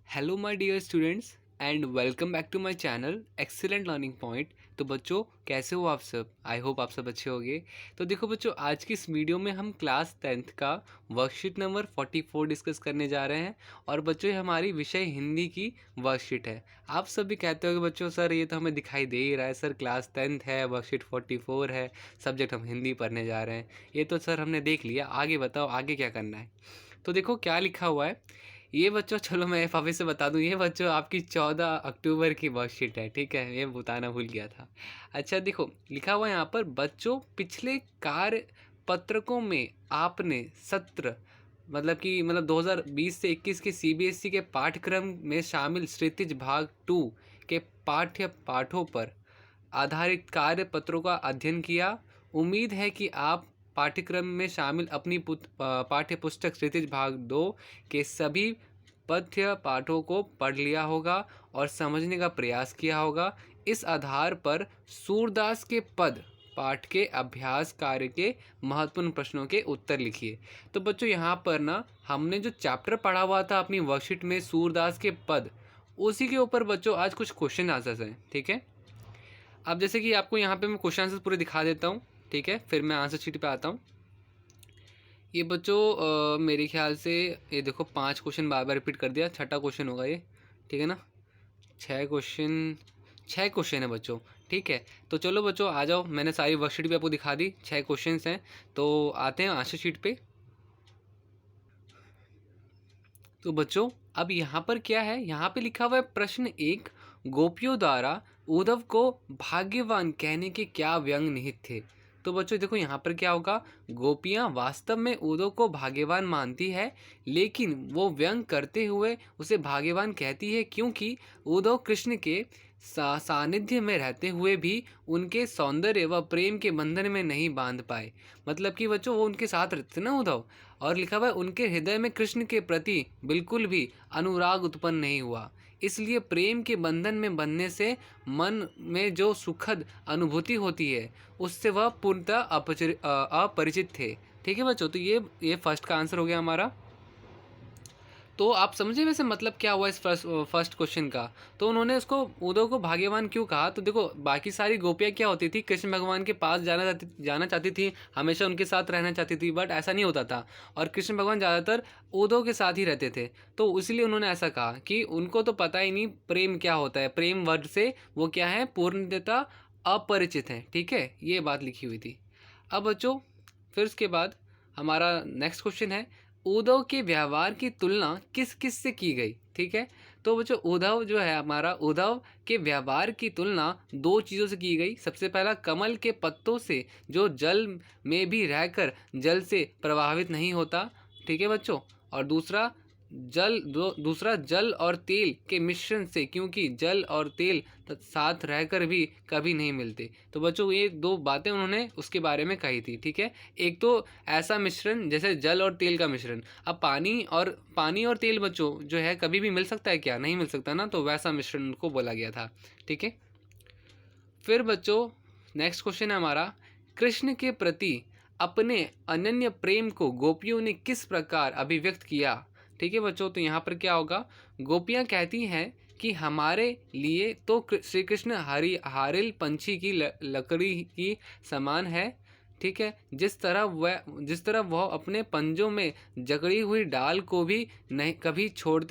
Hello my dear students and welcome back to my channel excellent learning point. तो बच्चों कैसे हो आप सब? आई होप आप सब अच्छे होंगे। तो देखो बच्चों, आज की इस वीडियो में हम क्लास 10th का वर्कशीट नंबर 44 डिस्कस करने जा रहे हैं। और बच्चों, ये हमारी विषय हिंदी की वर्कशीट है। आप सब भी कहते हो कि बच्चों सर ये तो हमें दिखाई दे ही रहा है, सर क्लास 10th है, वर्कशीट 44 है, सब्जेक्ट हम हिंदी पढ़ने जा रहे हैं। ये तो सर हमने देख लिया, आगे बताओ आगे क्या करना है। तो देखो क्या लिखा हुआ है ये बच्चों, चलो मैं वापस से बता दूं, ये बच्चों आपकी 14 अक्टूबर की वर्कशीट है, ठीक है, ये बताना भूल गया था। अच्छा देखो लिखा हुआ है यहाँ पर, बच्चों पिछले कार्य पत्रकों में आपने सत्र मतलब 2020 से 21 के सीबीएसई के पाठ्यक्रम में शामिल क्षितिज भाग 2 के पाठ्य पाठों पर आधारित कार्य पत्रों का अध्ययन किया। उम्मीद है कि आप पाठ्यक्रम में शामिल अपनी पाठ्य पुस्तक क्षितिज भाग 2 के सभी पद्य पाठों को पढ़ लिया होगा और समझने का प्रयास किया होगा। इस आधार पर सूरदास के पद पाठ के अभ्यास कार्य के महत्वपूर्ण प्रश्नों के उत्तर लिखिए। तो बच्चों यहाँ पर ना हमने जो चैप्टर पढ़ा हुआ था अपनी वर्कशीट में सूरदास के पद, उसी के ऊपर बच्चों आज कुछ क्वेश्चन आंसर्स हैं, ठीक है। अब जैसे कि आपको यहाँ पे मैं क्वेश्चन आंसर पूरे दिखा देता हूँ, ठीक है, फिर मैं आंसर शीट पे आता हूँ। ये बच्चों मेरे ख्याल से ये देखो 5 क्वेश्चन बार बार रिपीट कर दिया, छठा क्वेश्चन होगा ये, ठीक है ना। 6 क्वेश्चन है बच्चों, ठीक है। तो चलो बच्चों आ जाओ, मैंने सारी वर्कशीट भी आपको दिखा दी, 6 क्वेश्चन हैं। तो आते हैं आंसर शीट पे। तो बच्चों अब यहाँ पर क्या है, यहाँ पे लिखा हुआ है प्रश्न 1, गोपियों द्वारा उद्धव को भाग्यवान कहने के क्या व्यंग निहित थे। तो बच्चों देखो यहाँ पर क्या होगा, गोपियाँ वास्तव में उद्धव को भाग्यवान मानती है, लेकिन वो व्यंग करते हुए उसे भाग्यवान कहती है क्योंकि उद्धव कृष्ण के सानिध्य में रहते हुए भी उनके सौंदर्य व प्रेम के बंधन में नहीं बांध पाए। मतलब कि बच्चों वो उनके साथ रहते थे ना उद्धव, और लिखा हुआ है उनके हृदय में कृष्ण के प्रति बिल्कुल भी अनुराग उत्पन्न नहीं हुआ, इसलिए प्रेम के बंधन में बंधने से मन में जो सुखद अनुभूति होती है उससे वह पूर्णतः अपरिचित थे। ठीक है बच्चों, तो ये फर्स्ट का आंसर हो गया हमारा। तो आप समझे वैसे मतलब क्या हुआ इस फर्स्ट क्वेश्चन का। तो उन्होंने उसको उद्धव को भाग्यवान क्यों कहा, तो देखो बाकी सारी गोपियाँ क्या होती थी, कृष्ण भगवान के पास जाना चाहती थी, हमेशा उनके साथ रहना चाहती थी, बट ऐसा नहीं होता था, और कृष्ण भगवान ज़्यादातर उद्धव के साथ ही रहते थे। तो इसलिए उन्होंने ऐसा कहा कि उनको तो पता ही नहीं प्रेम क्या होता है, प्रेम वर्ड से वो क्या है, पूर्णतः अपरिचित है, ठीक है, ये बात लिखी हुई थी। अब बच्चों फिर उसके बाद हमारा नेक्स्ट क्वेश्चन है, उद्धव के व्यवहार की तुलना किस किस से की गई, ठीक है। तो बच्चों उद्धव जो है हमारा, उद्धव के व्यवहार की तुलना 2 चीज़ों से की गई। सबसे पहला कमल के पत्तों से जो जल में भी रहकर जल से प्रभावित नहीं होता, ठीक है बच्चों, और दूसरा जल और तेल के मिश्रण से, क्योंकि जल और तेल साथ रहकर भी कभी नहीं मिलते। तो बच्चों ये 2 बातें उन्होंने उसके बारे में कही थी, ठीक है। एक तो ऐसा मिश्रण जैसे जल और तेल का मिश्रण, अब पानी और तेल बच्चों जो है कभी भी मिल सकता है क्या, नहीं मिल सकता ना, तो वैसा मिश्रण उनको बोला गया था, ठीक है। फिर बच्चों नेक्स्ट क्वेश्चन है हमारा, कृष्ण के प्रति अपने अनन्य प्रेम को गोपियों ने किस प्रकार अभिव्यक्त किया। ठीक है बच्चों, तो यहाँ पर क्या होगा, गोपियाँ कहती हैं कि हमारे लिए तो श्री कृष्ण हारिल पंछी की लकड़ी की समान है, ठीक है। जिस तरह वह अपने पंजों में जकड़ी हुई डाल को भी नहीं कभी छोड़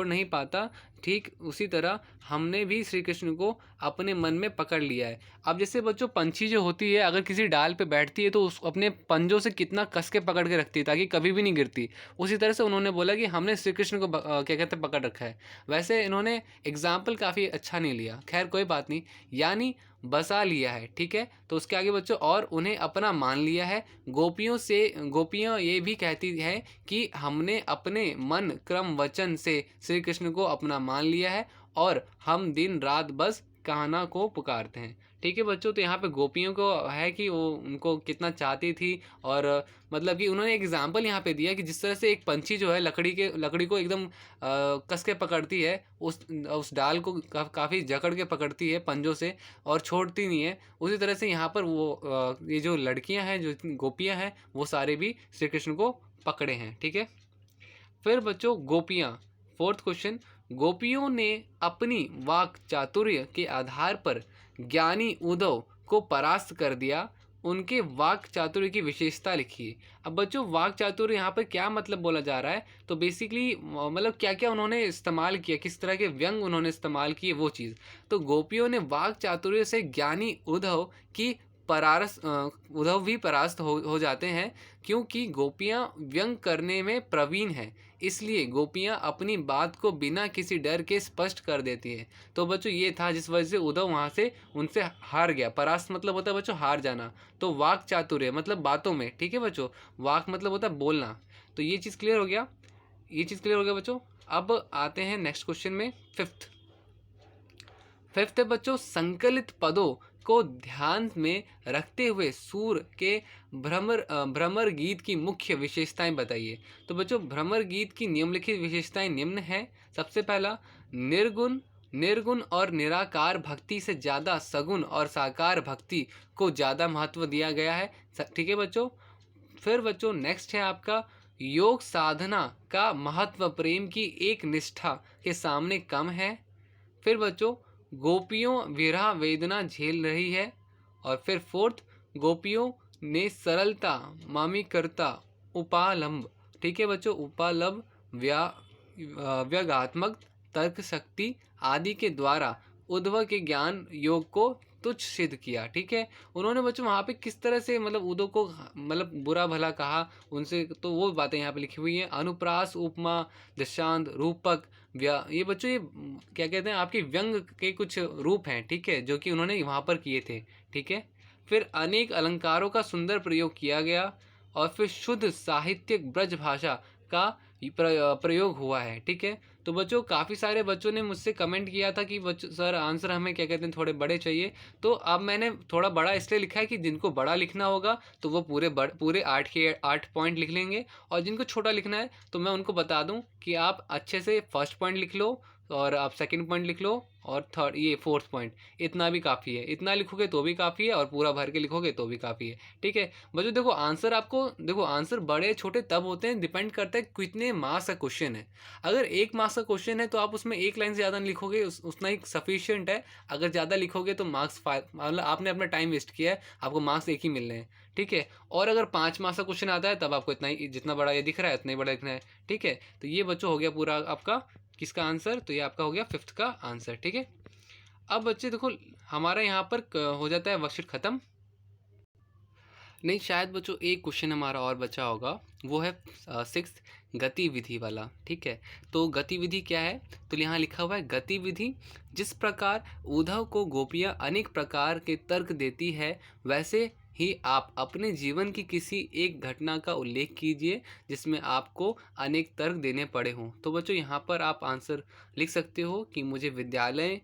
नहीं पाता, ठीक उसी तरह हमने भी श्री कृष्ण को अपने मन में पकड़ लिया है। अब जैसे बच्चों पंछी जो होती है अगर किसी डाल पे बैठती है तो उस अपने पंजों से कितना कस के पकड़ के रखती है ताकि कभी भी नहीं गिरती, उसी तरह से उन्होंने बोला कि हमने श्री कृष्ण को क्या कहते हैं पकड़ रखा है। वैसे इन्होंने एग्जाम्पल काफ़ी अच्छा नहीं लिया, खैर कोई बात नहीं, यानी बसा लिया है, ठीक है। तो उसके आगे बच्चों और उन्हें अपना मान लिया है। गोपियाँ ये भी कहती है कि हमने अपने मन क्रम वचन से श्री कृष्ण को अपना मान लिया है और हम दिन रात बस कान्हा को पुकारते हैं, ठीक है बच्चों। तो यहाँ पे गोपियों को है कि वो उनको कितना चाहती थी, और मतलब कि उन्होंने एग्जाम्पल यहाँ पे दिया कि जिस तरह से एक पंछी जो है लकड़ी को एकदम कस के पकड़ती है, उस डाल को काफ़ी जकड़ के पकड़ती है पंजों से और छोड़ती नहीं है, उसी तरह से यहाँ पर वो ये जो लड़कियाँ हैं, जो गोपियाँ हैं, वो सारे भी श्री कृष्ण को पकड़े हैं, ठीक है। फिर बच्चों गोपियाँ फोर्थ क्वेश्चन, गोपियों ने अपनी वाक चातुर्य के आधार पर ज्ञानी उद्धव को परास्त कर दिया, उनके वाक चातुर्य की विशेषता लिखिए। अब बच्चों वाक चातुर्य यहाँ पर क्या मतलब बोला जा रहा है, तो बेसिकली मतलब क्या क्या उन्होंने इस्तेमाल किया, किस तरह के व्यंग उन्होंने इस्तेमाल किए वो चीज़। तो गोपियों ने वाक चातुर्य से ज्ञानी उद्धव की उद्धव भी परास्त हो जाते हैं, क्योंकि गोपियाँ व्यंग करने में प्रवीण हैं, इसलिए गोपियाँ अपनी बात को बिना किसी डर के स्पष्ट कर देती हैं। तो बच्चों ये था जिस वजह से उद्धव वहाँ से उनसे हार गया। परास्त मतलब होता है बच्चों हार जाना, तो वाक चातुर्य मतलब बातों में, ठीक है बच्चों, वाक मतलब होता है बोलना। तो ये चीज़ क्लियर हो गया, ये चीज़ क्लियर हो गया बच्चों। अब आते हैं नेक्स्ट क्वेश्चन में, फिफ्थ है बच्चों, संकलित पदों को ध्यान में रखते हुए सूर के भ्रमर गीत की मुख्य विशेषताएं बताइए। तो बच्चों भ्रमर गीत की निम्नलिखित विशेषताएं निम्न है। सबसे पहला, निर्गुण निर्गुण और निराकार भक्ति से ज़्यादा सगुण और साकार भक्ति को ज़्यादा महत्व दिया गया है, ठीक है बच्चों। फिर बच्चों नेक्स्ट है आपका, योग साधना का महत्व प्रेम की एक निष्ठा के सामने कम है। फिर बच्चों गोपियों विरह वेदना झेल रही है। और फिर फोर्थ, गोपियों ने सरलता मामिकर्ता उपालंब, ठीक है बच्चों, उपालंब व्यगात्मक तर्क शक्ति आदि के द्वारा उद्धव के ज्ञान योग को तुच्छ सिद्ध किया, ठीक है। उन्होंने बच्चों वहाँ पे किस तरह से मतलब उद्धव को मतलब बुरा भला कहा उनसे, तो वो बातें यहाँ पे लिखी हुई हैं। अनुप्रास उपमा दृष्टांत रूपक ये बच्चों ये क्या कहते हैं आपके व्यंग के कुछ रूप हैं, ठीक है, जो कि उन्होंने वहाँ पर किए थे, ठीक है। फिर अनेक अलंकारों का सुंदर प्रयोग किया गया, और फिर शुद्ध साहित्यिक ब्रज भाषा का प्रयोग हुआ है, ठीक है। तो बच्चों काफ़ी सारे बच्चों ने मुझसे कमेंट किया था कि बच्चों सर आंसर हमें क्या कहते हैं थोड़े बड़े चाहिए, तो अब मैंने थोड़ा बड़ा इसलिए लिखा है कि जिनको बड़ा लिखना होगा तो वो पूरे 8 पॉइंट लिख लेंगे, और जिनको छोटा लिखना है तो मैं उनको बता दूं कि आप अच्छे से फर्स्ट पॉइंट लिख लो, और आप सेकंड पॉइंट लिख लो, और थर्ड ये फोर्थ पॉइंट, इतना भी काफ़ी है। इतना लिखोगे तो भी काफ़ी है, और पूरा भर के लिखोगे तो भी काफ़ी है, ठीक है बच्चों। देखो आंसर आपको, देखो आंसर बड़े छोटे तब होते हैं, डिपेंड करता है कितने मार्क्स का क्वेश्चन है। अगर 1 मार्क्स का क्वेश्चन है तो आप उसमें 1 लाइन से ज़्यादा नहीं लिखोगे, उतना ही सफिशियंट है। अगर ज़्यादा लिखोगे तो मार्क्स मतलब आपने अपना टाइम वेस्ट किया है, आपको मार्क्स एक ही मिल रहे हैं, ठीक है। और अगर 5 मार्क्स का क्वेश्चन आता है तब आपको इतना ही, जितना बड़ा ये दिख रहा है उतना ही बड़ा लिखना है, ठीक है। तो ये बच्चों हो गया पूरा आपका किसका आंसर, तो ये आपका हो गया 5th का आंसर, ठीक है। अब बच्चे देखो हमारा यहाँ पर हो जाता है वर्कशीट ख़त्म। नहीं, शायद बच्चों एक क्वेश्चन हमारा और बचा होगा, वो है 6th गतिविधि वाला, ठीक है। तो गतिविधि क्या है, तो यहाँ लिखा हुआ है, गतिविधि जिस प्रकार उद्धव को गोपियाँ अनेक प्रकार के तर्क देती है, वैसे ही आप अपने जीवन की किसी एक घटना का उल्लेख कीजिए जिसमें आपको अनेक तर्क देने पड़े हों। तो बच्चों यहाँ पर आप आंसर लिख सकते हो कि मुझे विद्यालय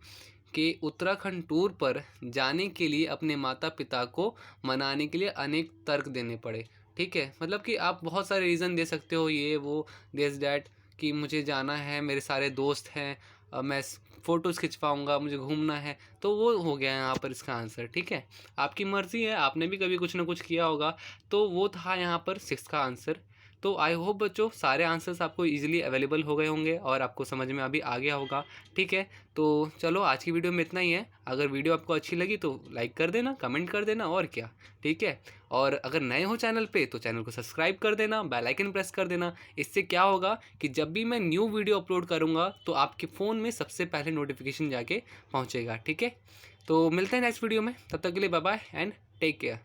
के उत्तराखंड टूर पर जाने के लिए अपने माता पिता को मनाने के लिए अनेक तर्क देने पड़े, ठीक है। मतलब कि आप बहुत सारे रीज़न दे सकते हो, ये वो दिस डैट, कि मुझे जाना है, मेरे सारे दोस्त हैं, मैं फ़ोटोज़ खिंचवाऊँगा, मुझे घूमना है, तो वो हो गया यहाँ पर इसका आंसर, ठीक है। आपकी मर्ज़ी है, आपने भी कभी कुछ ना कुछ किया होगा, तो वो था यहाँ पर 6 का आंसर। तो आई होप बच्चों सारे आंसर्स आपको इजीली अवेलेबल हो गए होंगे और आपको समझ में अभी आ गया होगा, ठीक है। तो चलो आज की वीडियो में इतना ही है। अगर वीडियो आपको अच्छी लगी तो लाइक कर देना, कमेंट कर देना, और क्या, ठीक है। और अगर नए हो चैनल पे तो चैनल को सब्सक्राइब कर देना, बेल आइकन प्रेस कर देना। इससे क्या होगा कि जब भी मैं न्यू वीडियो अपलोड करूँगा तो आपके फ़ोन में सबसे पहले नोटिफिकेशन जाके पहुँचेगा, ठीक है। तो मिलते हैं नेक्स्ट वीडियो में, तब तक के लिए bye bye and take care.